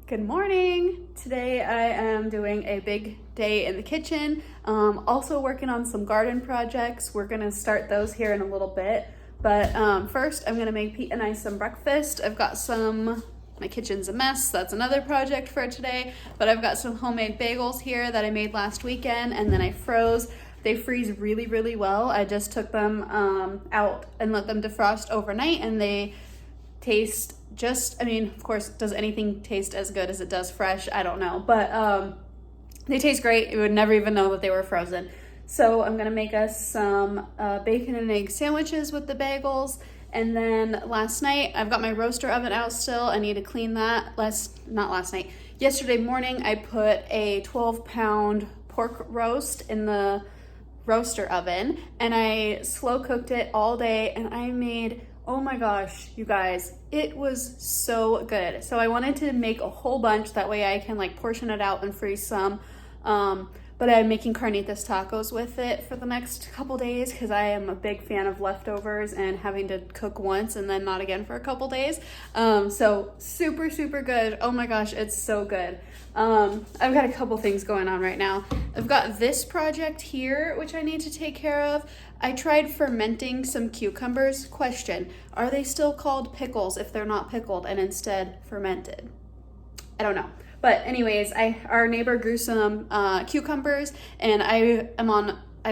Good morning. Today I am doing a big day in the kitchen. Also working on some garden projects. We're gonna start those here in a little bit. But first I'm gonna make Pete and I some breakfast. My kitchen's a mess. That's another project for today. But I've got some homemade bagels here that I made last weekend and then I froze. They freeze really, really well. I just took them out and let them defrost overnight and they taste of course, does anything taste as good as it does fresh? I don't know, but they taste great. You would never even know that they were frozen. So I'm gonna make us some bacon and egg sandwiches with the bagels. And then last night, I've got my roaster oven out still. I need to clean that. Yesterday morning, I put a 12-pound pork roast in the roaster oven and I slow cooked it all day and I made, oh my gosh, you guys, it was so good. So I wanted to make a whole bunch, that way I can like portion it out and freeze some. But I'm making carnitas tacos with it for the next couple days because I am a big fan of leftovers and having to cook once and then not again for a couple days. So super, super good. Oh my gosh, it's so good. I've got a couple things going on right now. I've got this project here, which I need to take care of. I tried fermenting some cucumbers. Question, are they still called pickles if they're not pickled and instead fermented? I don't know. But anyways, our neighbor grew some cucumbers and I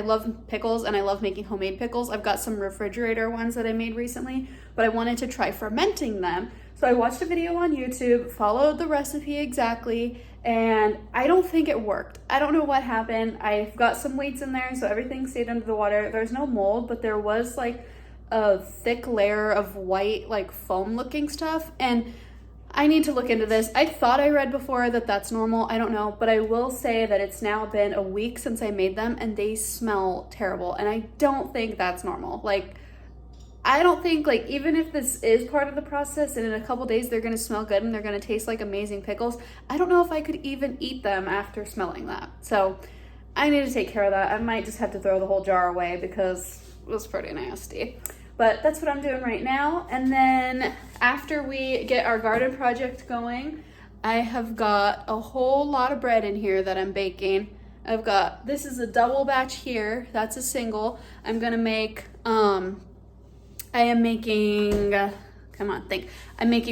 love pickles and I love making homemade pickles. I've got some refrigerator ones that I made recently, but I wanted to try fermenting them. So I watched a video on YouTube, followed the recipe exactly, and I don't think it worked. I don't know what happened. I've got some weights in there, so everything stayed under the water. There's no mold, but there was like a thick layer of white, like foam looking stuff, and I need to look into this. I thought I read before that that's normal. I don't know, but I will say that it's now been a week since I made them and they smell terrible. And I don't think that's normal. I don't think, even if this is part of the process and in a couple days they're gonna smell good and they're gonna taste like amazing pickles, I don't know if I could even eat them after smelling that. So I need to take care of that. I might just have to throw the whole jar away because it was pretty nasty. But that's what I'm doing right now. And then after we get our garden project going, I have got a whole lot of bread in here that I'm baking. This is a double batch here. That's a single. I'm gonna make, I'm making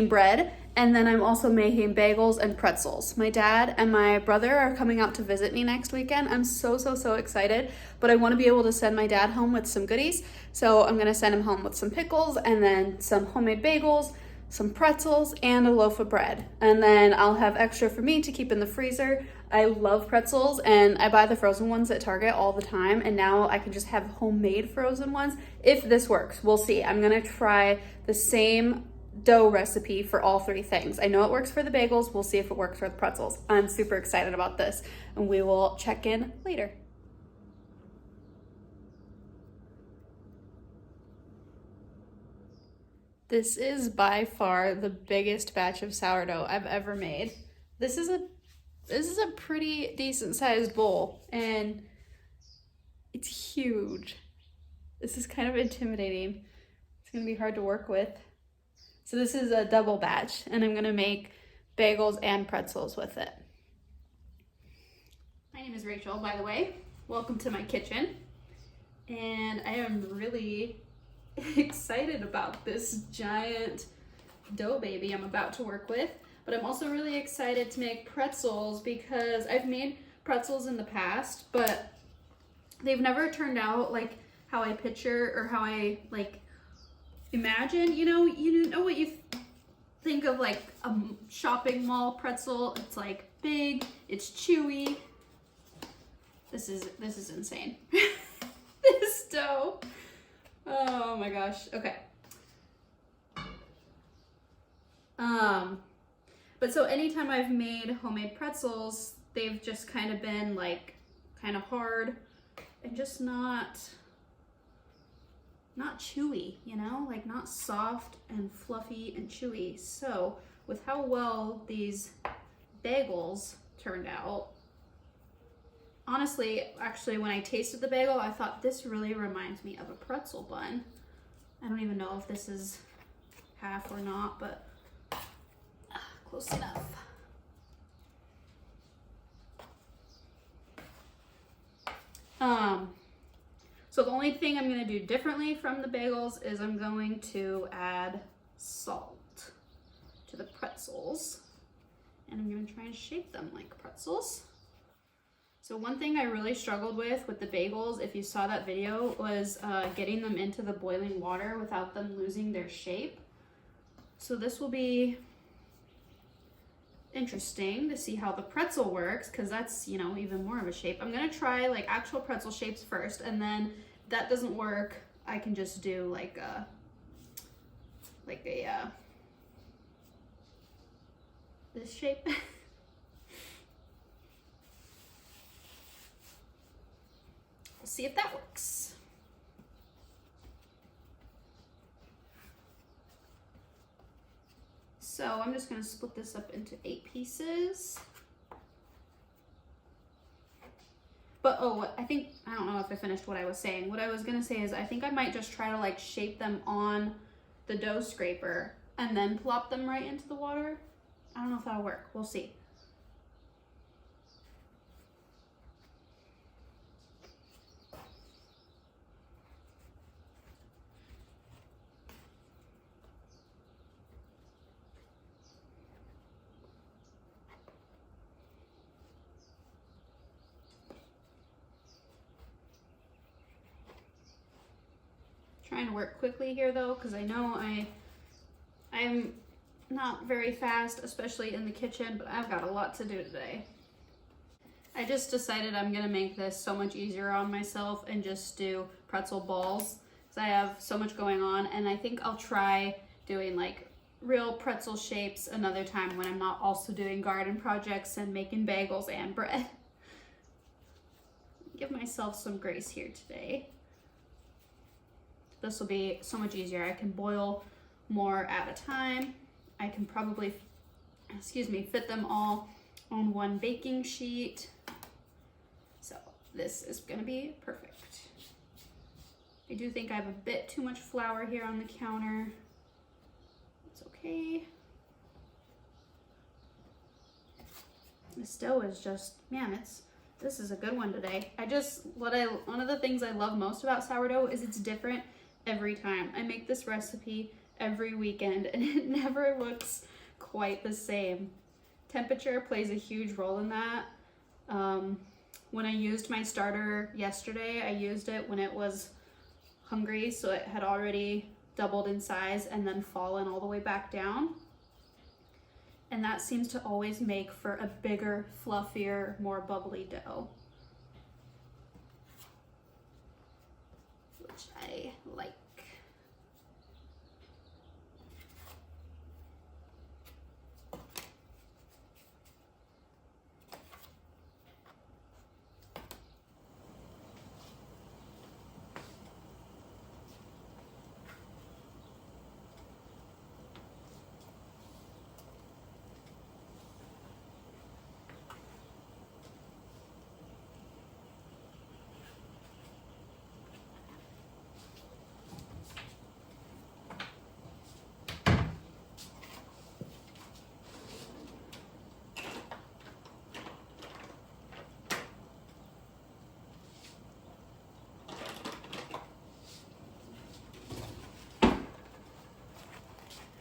bread. And then I'm also making bagels and pretzels. My dad and my brother are coming out to visit me next weekend. I'm so excited, but I wanna be able to send my dad home with some goodies. So I'm gonna send him home with some pickles and then some homemade bagels, some pretzels, and a loaf of bread. And then I'll have extra for me to keep in the freezer. I love pretzels and I buy the frozen ones at Target all the time. And now I can just have homemade frozen ones. If this works, we'll see. I'm gonna try the same dough recipe for all three things. I know it works for the bagels. We'll see if it works for the pretzels. I'm super excited about this and we will check in later. This is by far the biggest batch of sourdough I've ever made. This is a pretty decent sized bowl and it's huge. This is kind of intimidating. It's gonna be hard to work with. So this is a double batch and I'm gonna make bagels and pretzels with it. My name is Rachel, by the way. Welcome to my kitchen. And I am really excited about this giant dough baby I'm about to work with. But I'm also really excited to make pretzels because I've made pretzels in the past, but they've never turned out like how I picture or how I imagine. You know what you think of like a shopping mall pretzel. It's like big, it's chewy. This is insane. This dough. Oh my gosh. Okay. But so anytime I've made homemade pretzels, they've just kind of been like kind of hard and just not chewy, like not soft and fluffy and chewy. So with how well these bagels turned out, honestly, actually, when I tasted the bagel, I thought this really reminds me of a pretzel bun. I don't even know if this is half or not, but close enough. So the only thing I'm gonna do differently from the bagels is I'm going to add salt to the pretzels. And I'm gonna try and shape them like pretzels. So one thing I really struggled with the bagels, if you saw that video, was getting them into the boiling water without them losing their shape. So this will be interesting to see how the pretzel works, because that's, you know, even more of a shape. I'm gonna try like actual pretzel shapes first, and then if that doesn't work, I can just do like a this shape. We'll see if that works. So I'm just gonna split this up into 8 pieces. But oh, I don't know if I finished what I was saying. What I was gonna say is I think I might just try to like shape them on the dough scraper and then plop them right into the water. I don't know if that'll work. We'll see. Trying to work quickly here though, because I know I'm not very fast, especially in the kitchen, but I've got a lot to do today. I just decided I'm gonna make this so much easier on myself and just do pretzel balls, because I have so much going on, and I think I'll try doing like real pretzel shapes another time when I'm not also doing garden projects and making bagels and bread. Give myself some grace here today. This will be so much easier. I can boil more at a time. I can probably, fit them all on one baking sheet. So this is gonna be perfect. I do think I have a bit too much flour here on the counter. It's okay. This dough is just, man, this is a good one today. One of the things I love most about sourdough is it's different every time. I make this recipe every weekend and it never looks quite the same. Temperature plays a huge role in that. When I used my starter yesterday, I used it when it was hungry, so it had already doubled in size and then fallen all the way back down. And that seems to always make for a bigger, fluffier, more bubbly dough, which I like.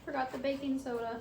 Forgot the baking soda.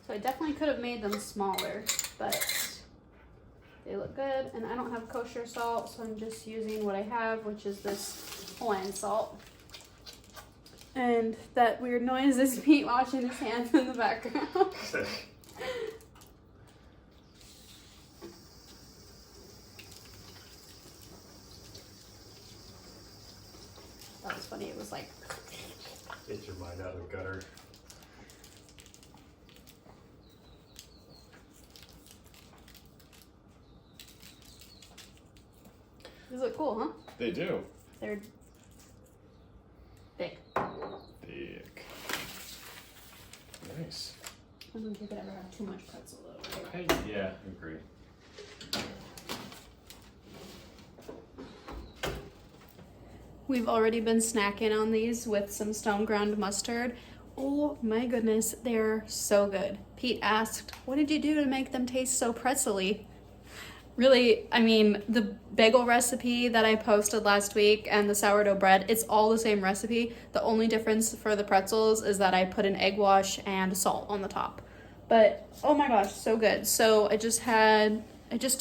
So I definitely could have made them smaller, but they look good. And I don't have kosher salt, so I'm just using what I have, which is this Hawaiian salt. And that weird noise is Pete washing his hands in the background. That was funny. It was like... Get your mind out of the gutter. These look cool, huh? They do. They're big. Big. Nice. I don't think you could ever have too much pretzel though. Yeah, I agree. We've already been snacking on these with some stone ground mustard. Oh my goodness, they're so good. Pete asked, what did you do to make them taste so pretzel-y? Really, I mean, the bagel recipe that I posted last week and the sourdough bread, it's all the same recipe. The only difference for the pretzels is that I put an egg wash and salt on the top. But, oh my gosh, so good. So I just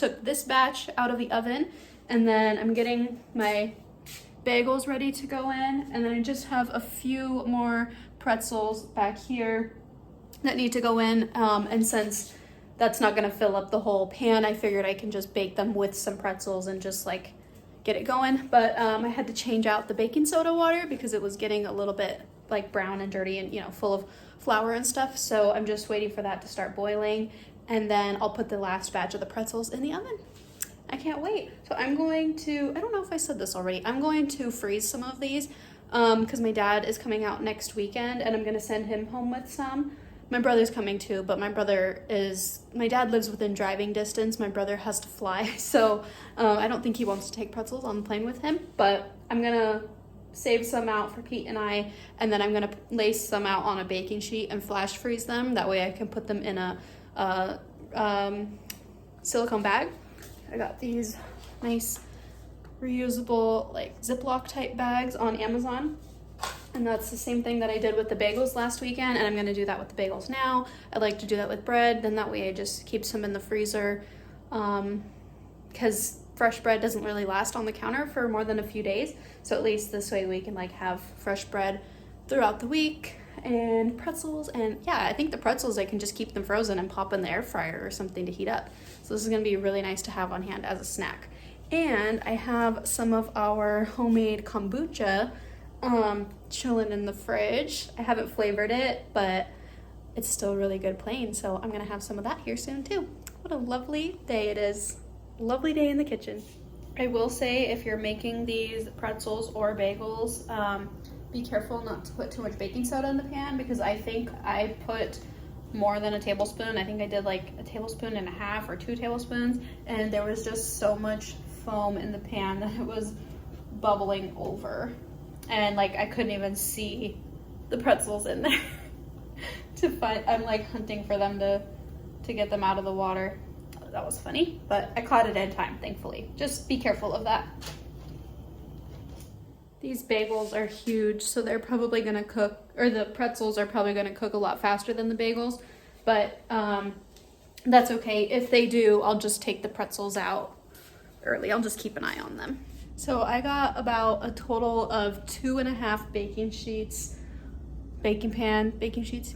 took this batch out of the oven, and then I'm getting my bagels ready to go in, and then I just have a few more pretzels back here that need to go in, and since that's not gonna fill up the whole pan, I figured I can just bake them with some pretzels and just like get it going. But I had to change out the baking soda water because it was getting a little bit like brown and dirty and, you know, full of flour and stuff. So I'm just waiting for that to start boiling, and then I'll put the last batch of the pretzels in the oven. I can't wait. So I'm going to, I don't know if I said this already, I'm going to freeze some of these because my dad is coming out next weekend, and I'm gonna send him home with some. My brother's coming too, but my dad lives within driving distance. My brother has to fly, so I don't think he wants to take pretzels on the plane with him, but I'm gonna save some out for Pete and I, and then I'm gonna lace some out on a baking sheet and flash freeze them. That way I can put them in a silicone bag. I got these nice reusable like Ziploc type bags on Amazon. And that's the same thing that I did with the bagels last weekend, and I'm gonna do that with the bagels now. I like to do that with bread, then that way I just keep some in the freezer, because fresh bread doesn't really last on the counter for more than a few days. So at least this way we can like have fresh bread throughout the week. And pretzels, and yeah, I think the pretzels I can just keep them frozen and pop in the air fryer or something to heat up. So this is gonna be really nice to have on hand as a snack. And I have some of our homemade kombucha chilling in the fridge. I haven't flavored it, but it's still really good plain, so I'm gonna have some of that here soon too. What a lovely day it is. Lovely day in the kitchen. I will say, if you're making these pretzels or bagels, be careful not to put too much baking soda in the pan, because I think I put more than a tablespoon. I think I did like a tablespoon and a half or 2 tablespoons, and there was just so much foam in the pan that it was bubbling over. And like I couldn't even see the pretzels in there to find. I'm like hunting for them to get them out of the water. That was funny, but I caught it in time, thankfully. Just be careful of that. These bagels are huge, so they're probably gonna cook, or the pretzels are probably gonna cook a lot faster than the bagels, but that's okay. If they do, I'll just take the pretzels out early. I'll just keep an eye on them. So I got about a total of 2.5 baking sheets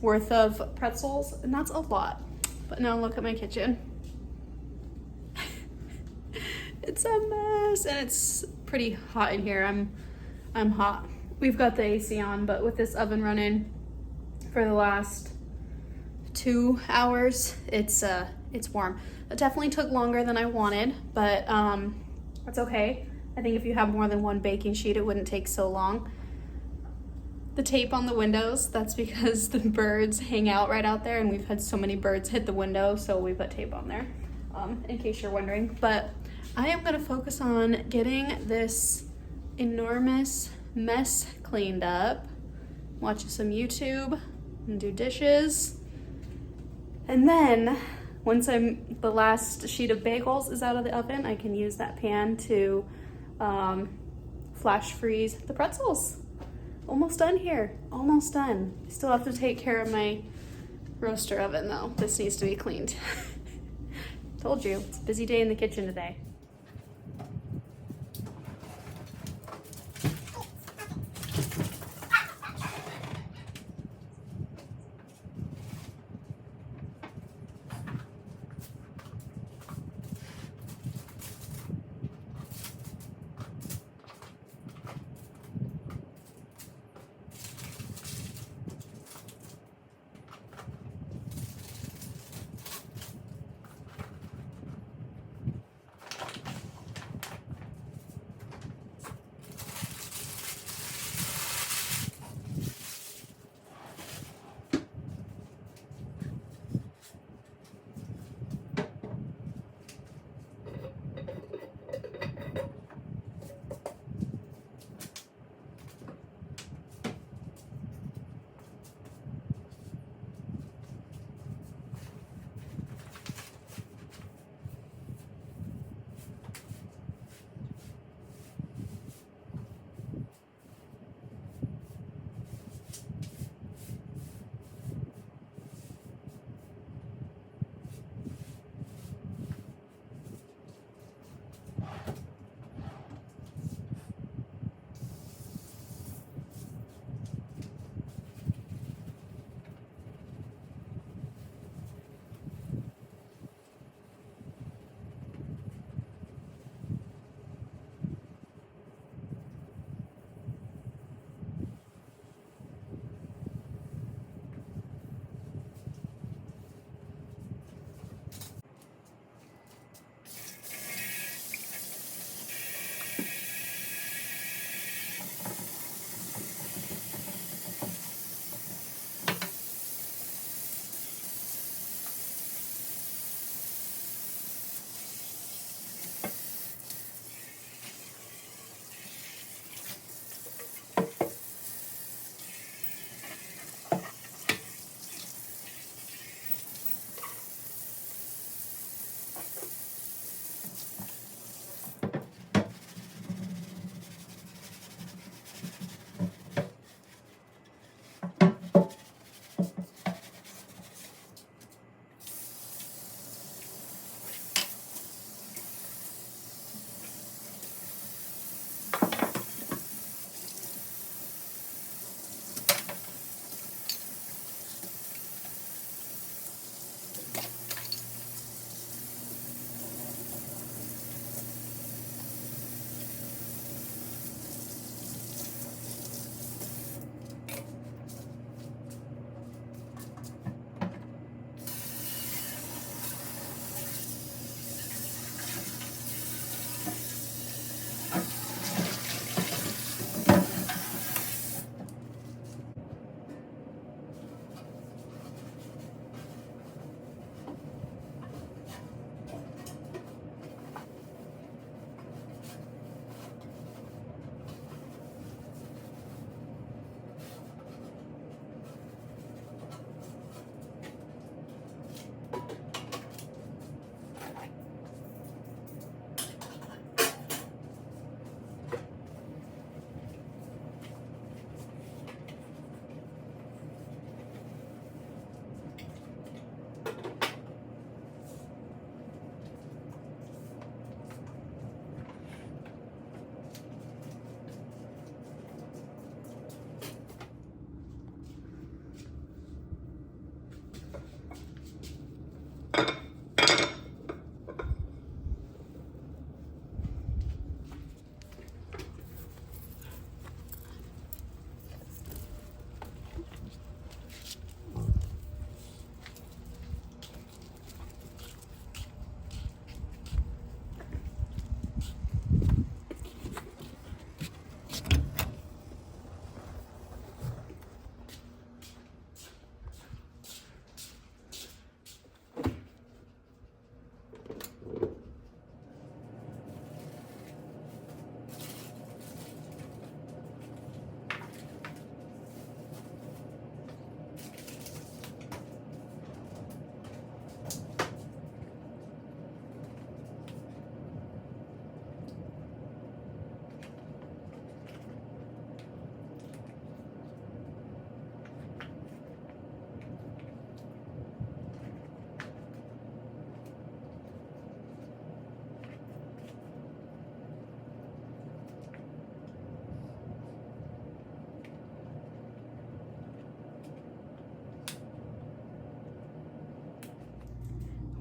worth of pretzels, and that's a lot. But now look at my kitchen. It's a mess, and it's pretty hot in here. I'm hot. We've got the AC on, but with this oven running for the last 2 hours, it's warm. It definitely took longer than I wanted, but that's okay. I think if you have more than 1 baking sheet, it wouldn't take so long. The tape on the windows, that's because the birds hang out right out there, and we've had so many birds hit the window, so we put tape on there, in case you're wondering. But I am gonna focus on getting this enormous mess cleaned up, watch some YouTube, and do dishes. And then once the last sheet of bagels is out of the oven, I can use that pan to flash freeze the pretzels. Almost done here, almost done. Still have to take care of my roaster oven though. This needs to be cleaned. Told you, it's a busy day in the kitchen today.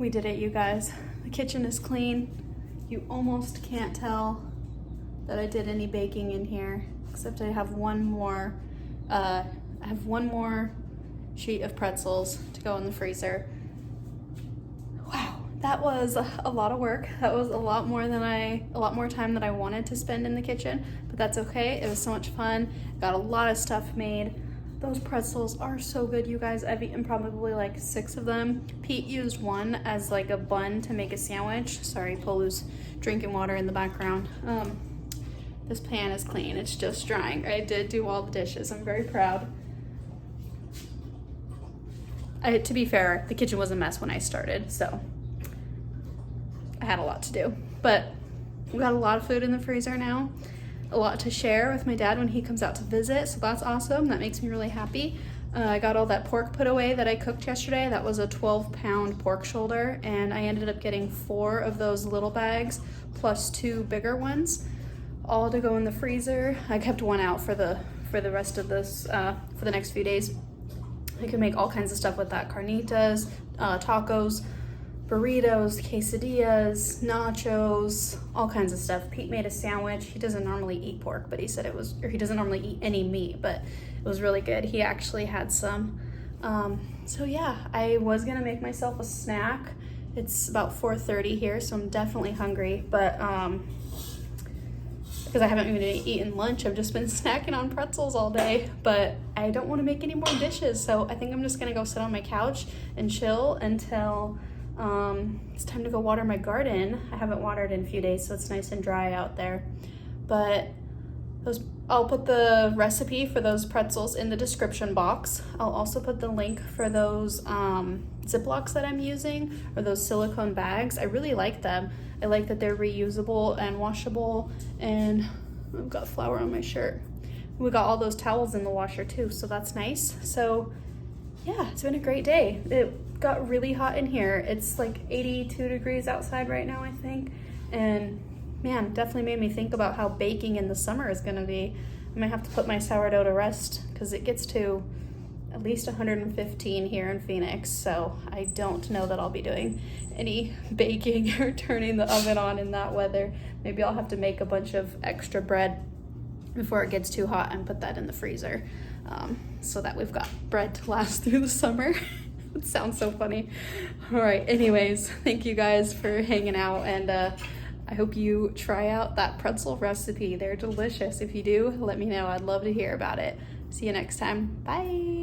We did it, you guys. The kitchen is clean. You almost can't tell that I did any baking in here, except I have one more sheet of pretzels to go in the freezer. Wow, that was a lot of work. That was a lot more time than I wanted to spend in the kitchen, but that's okay. It was so much fun. Got a lot of stuff made. Those pretzels are so good, you guys. I've eaten probably like 6 of them. Pete used one as like a bun to make a sandwich. Sorry, Polu's drinking water in the background. This pan is clean, it's just drying. I did do all the dishes, I'm very proud. To be fair, the kitchen was a mess when I started, so I had a lot to do. But we got a lot of food in the freezer now. A lot to share with my dad when he comes out to visit, so that's awesome. That makes me really happy. I got all that pork put away that I cooked yesterday. That was a 12-pound pork shoulder, and I ended up getting 4 of those little bags plus 2 bigger ones, all to go in the freezer. I kept one out for the rest of this, for the next few days. I can make all kinds of stuff with that: carnitas, tacos, burritos, quesadillas, nachos, all kinds of stuff. Pete made a sandwich. He doesn't normally eat pork, but he said it was, or he doesn't normally eat any meat, but it was really good. He actually had some. So yeah, I was gonna make myself a snack. It's about 4:30 here, so I'm definitely hungry, but because I haven't even eaten lunch, I've just been snacking on pretzels all day, but I don't want to make any more dishes, so I think I'm just gonna go sit on my couch and chill until it's time to go water my garden. I haven't watered in a few days, so it's nice and dry out there. But I'll put the recipe for those pretzels in the description box. I'll also put the link for those Ziplocs that I'm using, or those silicone bags. I really like them. I like that they're reusable and washable, and I've got flour on my shirt. We got all those towels in the washer too, so that's nice. So yeah, it's been a great day. It got really hot in here. It's like 82 degrees outside right now, I think. And man, definitely made me think about how baking in the summer is gonna be. I might have to put my sourdough to rest because it gets to at least 115 here in Phoenix. So I don't know that I'll be doing any baking or turning the oven on in that weather. Maybe I'll have to make a bunch of extra bread before it gets too hot and put that in the freezer, so that we've got bread to last through the summer. It sounds so funny. All right, anyways, thank you guys for hanging out, and I hope you try out that pretzel recipe. They're delicious. If you do, let me know. I'd love to hear about it. See you next time. Bye.